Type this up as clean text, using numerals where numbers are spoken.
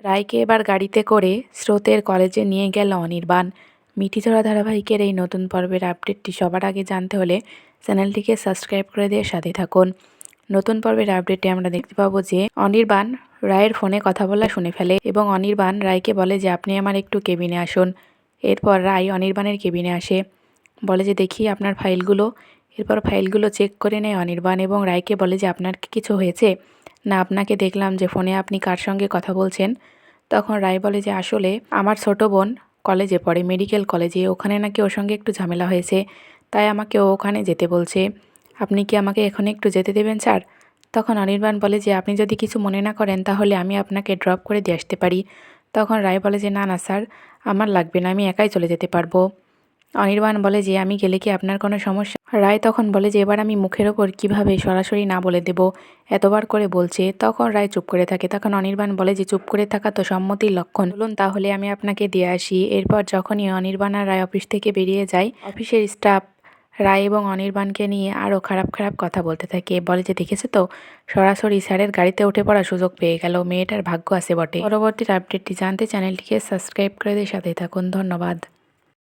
রায়কে এবার গাড়িতে করে স্রোতের কলেজে নিয়ে গেল অনির্বাণ। মিঠিঝরা ধারাবাহিকের এই নতুন পর্বের আপডেটটি সবার আগে জানতে হলে চ্যানেলটিকে সাবস্ক্রাইব করে দিয়ে সাথে থাকুন। নতুন পর্বের আপডেটে আমরা দেখতে পাবো যে অনির্বাণ রায়ের ফোনে কথা বলা শুনে ফেলে এবং অনির্বাণ রায়কে বলে যে আপনি আমার একটু কেবিনে আসুন। এরপর রায় অনির্বাণের কেবিনে আসে, বলে যে দেখি আপনার ফাইলগুলো। এরপর ফাইলগুলো চেক করে নেয় অনির্বাণ এবং রায়কে বলে যে আপনার কি কিছু হয়েছে, না আপনাকে দেখলাম যে ফোনে আপনি কার সঙ্গে কথা বলছেন। তখন রায় বলে যে আসলে আমার ছোট বোন কলেজে পড়ে, মেডিকেল কলেজে, ওখানে নাকি ওর সঙ্গে একটু ঝামেলা হয়েছে, তাই আমাকে ও ওখানে যেতে বলছে। আপনি কি আমাকে এখানে একটু যেতে দেবেন স্যার? তখন অনির্বাণ বলে যে আপনি যদি কিছু মনে না করেন তাহলে আমি আপনাকে ড্রপ করে দিয়ে আসতে পারি। তখন রায় বলে যে না না স্যার, আমার লাগবে না, আমি একাই চলে যেতে পারবো। অনির্বাণ বলে যে আমি গেলে কি আপনার কোনো সমস্যা? রায় তখন বলে যে এবার আমি মুখের ওপর কিভাবে সরাসরি না বলে দেব, এতবার করে বলছে। তখন রায় চুপ করে থাকে। তখন অনির্বাণ বলে যে চুপ করে থাকা তো সম্মতির লক্ষণ, বলুন তাহলে আমি আপনাকে দিয়ে আসি। এরপর যখনই অনির্বাণ আর রায় অফিস থেকে বেরিয়ে যায়, অফিসের স্টাফ রায় এবং অনির্বাণকে নিয়ে আরও খারাপ খারাপ কথা বলতে থাকে, বলে যে দেখেছে তো, সরাসরি স্যারের গাড়িতে উঠে পড়ার সুযোগ পেয়ে গেল, মেয়েটার ভাগ্য আছে বটে। পরবর্তী আপডেটটি জানতে চ্যানেলটিকে সাবস্ক্রাইব করে দিয়ে সাথে থাকুন। ধন্যবাদ।